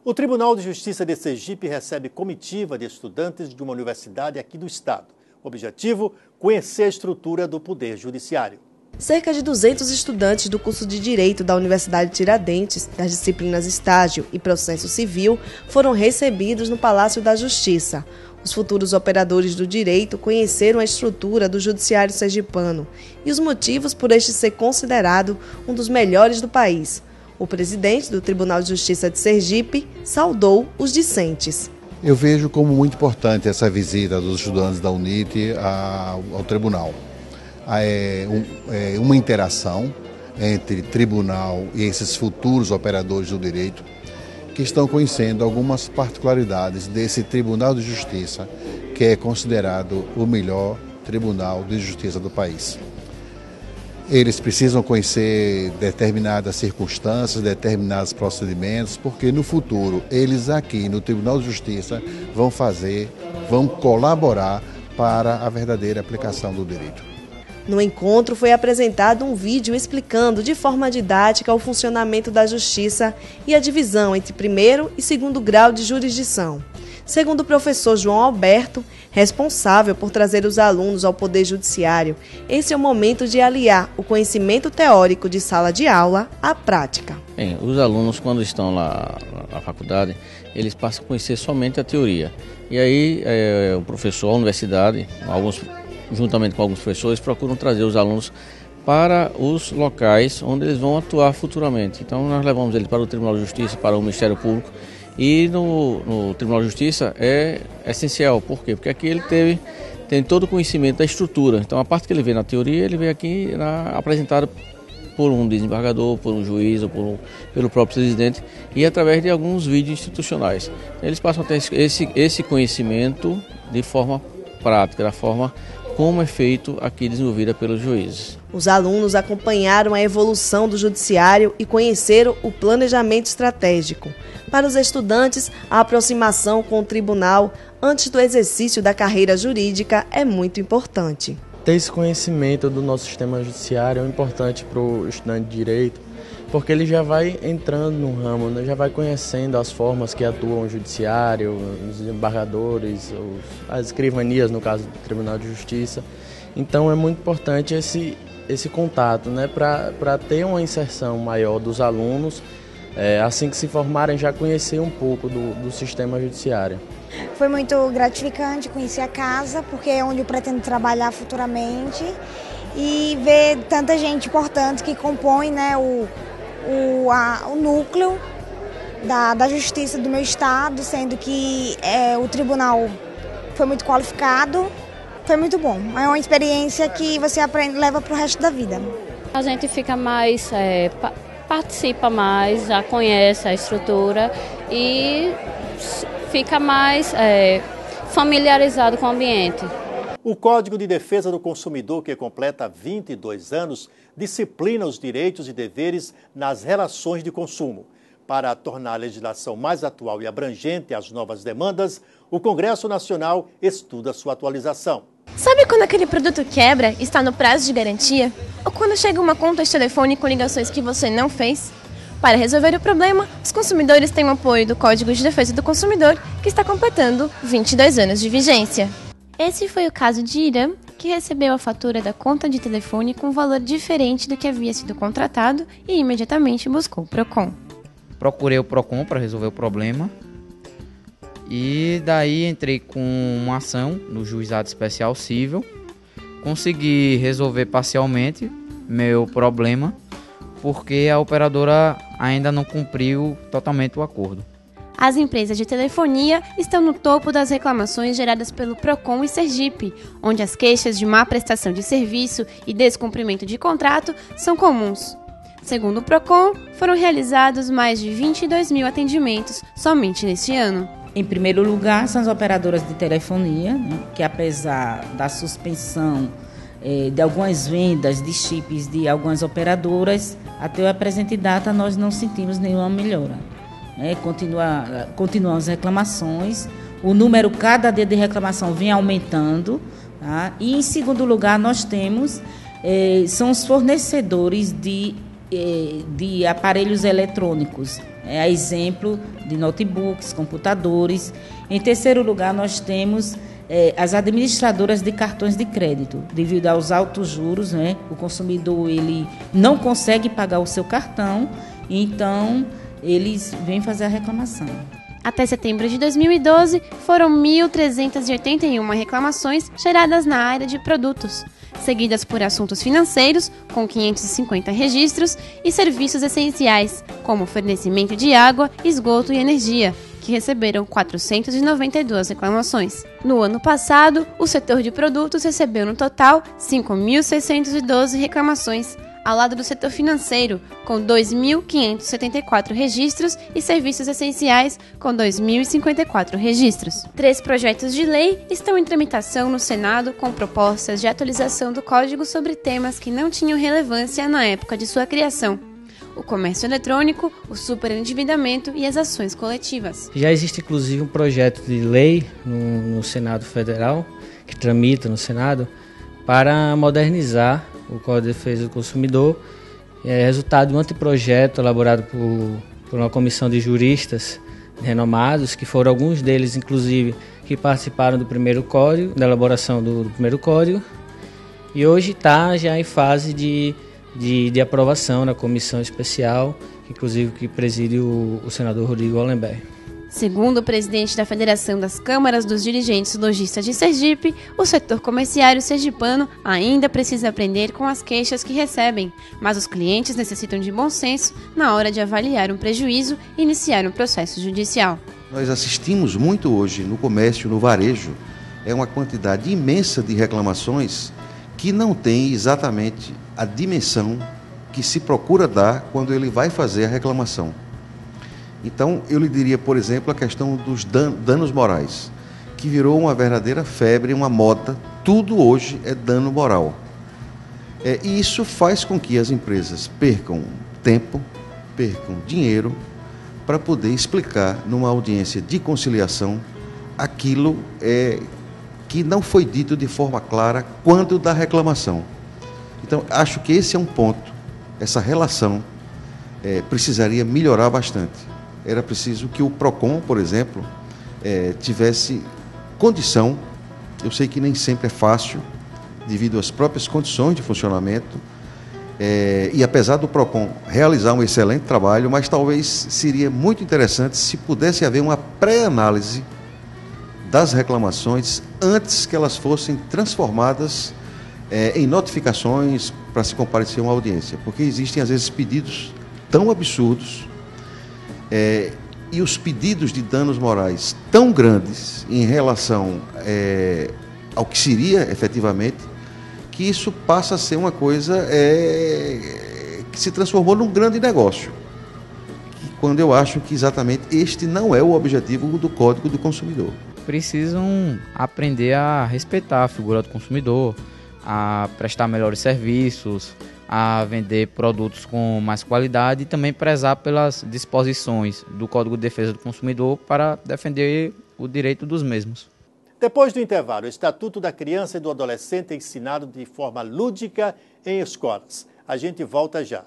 O Tribunal de Justiça de Sergipe recebe comitiva de estudantes de uma universidade aqui do estado. O objetivo, conhecer a estrutura do Poder Judiciário. Cerca de 200 estudantes do curso de Direito da Universidade Tiradentes, das disciplinas Estágio e Processo Civil, foram recebidos no Palácio da Justiça. Os futuros operadores do direito conheceram a estrutura do Judiciário sergipano e os motivos por este ser considerado um dos melhores do país. O presidente do Tribunal de Justiça de Sergipe saudou os discentes. Eu vejo como muito importante essa visita dos estudantes da UNIT ao tribunal. É uma interação entre tribunal e esses futuros operadores do direito que estão conhecendo algumas particularidades desse Tribunal de Justiça, que é considerado o melhor Tribunal de Justiça do país. Eles precisam conhecer determinadas circunstâncias, determinados procedimentos, porque no futuro eles aqui no Tribunal de Justiça vão colaborar para a verdadeira aplicação do direito. No encontro foi apresentado um vídeo explicando de forma didática o funcionamento da Justiça e a divisão entre primeiro e segundo grau de jurisdição. Segundo o professor João Alberto, responsável por trazer os alunos ao Poder Judiciário, esse é o momento de aliar o conhecimento teórico de sala de aula à prática. Bem, os alunos, quando estão lá na faculdade, eles passam a conhecer somente a teoria. E aí o professor, a universidade, juntamente com alguns professores, procuram trazer os alunos para os locais onde eles vão atuar futuramente. Então nós levamos eles para o Tribunal de Justiça, para o Ministério Público. E no Tribunal de Justiça é essencial. Por quê? Porque aqui ele tem todo o conhecimento da estrutura. Então a parte que ele vê na teoria, ele vê aqui apresentada por um desembargador, por um juiz ou pelo próprio presidente e através de alguns vídeos institucionais. Eles passam a ter esse conhecimento de forma prática, da forma como é feito aqui desenvolvida pelos juízes. Os alunos acompanharam a evolução do judiciário e conheceram o planejamento estratégico. Para os estudantes, a aproximação com o tribunal antes do exercício da carreira jurídica é muito importante. Ter esse conhecimento do nosso sistema judiciário é importante para o estudante de direito, porque ele já vai entrando no ramo, né? Já vai conhecendo as formas que atuam o judiciário, os desembargadores, as escrivanias, no caso do Tribunal de Justiça. Então é muito importante esse contato, né? Para ter uma inserção maior dos alunos, assim que se formarem, já conhecer um pouco do sistema judiciário. Foi muito gratificante conhecer a casa, porque é onde eu pretendo trabalhar futuramente, e ver tanta gente importante que compõe, né, o núcleo da justiça do meu estado, sendo que o tribunal foi muito qualificado, foi muito bom. É uma experiência que você leva para o resto da vida. A gente fica mais, participa mais, já conhece a estrutura e fica mais familiarizado com o ambiente. O Código de Defesa do Consumidor, que completa 22 anos, disciplina os direitos e deveres nas relações de consumo. Para tornar a legislação mais atual e abrangente às novas demandas, o Congresso Nacional estuda sua atualização. Sabe quando aquele produto quebra e está no prazo de garantia? Ou quando chega uma conta de telefone com ligações que você não fez? Para resolver o problema, os consumidores têm o apoio do Código de Defesa do Consumidor, que está completando 22 anos de vigência. Esse foi o caso de Irã, que recebeu a fatura da conta de telefone com valor diferente do que havia sido contratado e imediatamente buscou o PROCON. Procurei o PROCON para resolver o problema e daí entrei com uma ação no Juizado Especial Cível. Consegui resolver parcialmente meu problema porque a operadora ainda não cumpriu totalmente o acordo. As empresas de telefonia estão no topo das reclamações geradas pelo PROCON e Sergipe, onde as queixas de má prestação de serviço e descumprimento de contrato são comuns. Segundo o PROCON, foram realizados mais de 22 mil atendimentos somente neste ano. Em primeiro lugar, são as operadoras de telefonia, né, que apesar da suspensão de algumas vendas de chips de algumas operadoras, até a presente data nós não sentimos nenhuma melhora. Continuam as reclamações, o número cada dia de reclamação vem aumentando, tá? E em segundo lugar nós temos são os fornecedores de de aparelhos eletrônicos, a exemplo de notebooks, computadores. Em terceiro lugar, nós temos as administradoras de cartões de crédito. Devido aos altos juros, né, o consumidor ele não consegue pagar o seu cartão, então eles vêm fazer a reclamação. Até setembro de 2012, foram 1.381 reclamações geradas na área de produtos, seguidas por assuntos financeiros, com 550 registros, e serviços essenciais, como fornecimento de água, esgoto e energia, que receberam 492 reclamações. No ano passado, o setor de produtos recebeu no total 5.612 reclamações, ao lado do setor financeiro, com 2.574 registros, e serviços essenciais, com 2.054 registros. 3 projetos de lei estão em tramitação no Senado com propostas de atualização do Código sobre temas que não tinham relevância na época de sua criação: o comércio eletrônico, o superendividamento e as ações coletivas. Já existe inclusive um projeto de lei no Senado Federal, que tramita no Senado, para modernizar o Código de Defesa do Consumidor. É resultado de um anteprojeto elaborado por uma comissão de juristas renomados, que foram alguns deles, inclusive, que participaram do primeiro código, da elaboração do primeiro código, e hoje está já em fase de aprovação na comissão especial, inclusive que preside o senador Rodrigo Hollenberg. Segundo o presidente da Federação das Câmaras dos Dirigentes Lojistas de Sergipe, o setor comerciário sergipano ainda precisa aprender com as queixas que recebem, mas os clientes necessitam de bom senso na hora de avaliar um prejuízo e iniciar um processo judicial. Nós assistimos muito hoje no comércio, no varejo, uma quantidade imensa de reclamações que não tem exatamente a dimensão que se procura dar quando ele vai fazer a reclamação. Então, eu lhe diria, por exemplo, a questão dos danos morais, que virou uma verdadeira febre, uma moda. Tudo hoje é dano moral. E isso faz com que as empresas percam tempo, percam dinheiro, para poder explicar numa audiência de conciliação aquilo que não foi dito de forma clara quando da reclamação. Então, acho que esse é um ponto, essa relação precisaria melhorar bastante. Era preciso que o PROCON, por exemplo, tivesse condição, eu sei que nem sempre é fácil, devido às próprias condições de funcionamento, e apesar do PROCON realizar um excelente trabalho, mas talvez seria muito interessante se pudesse haver uma pré-análise das reclamações antes que elas fossem transformadas em notificações para se comparecer a uma audiência, porque existem às vezes pedidos tão absurdos e os pedidos de danos morais tão grandes em relação ao que seria efetivamente, que isso passa a ser uma coisa que se transformou num grande negócio. Quando eu acho que exatamente este não é o objetivo do Código do Consumidor. Precisam aprender a respeitar a figura do consumidor, a prestar melhores serviços, a vender produtos com mais qualidade e também prezar pelas disposições do Código de Defesa do Consumidor para defender o direito dos mesmos. Depois do intervalo, o Estatuto da Criança e do Adolescente é ensinado de forma lúdica em escolas. A gente volta já.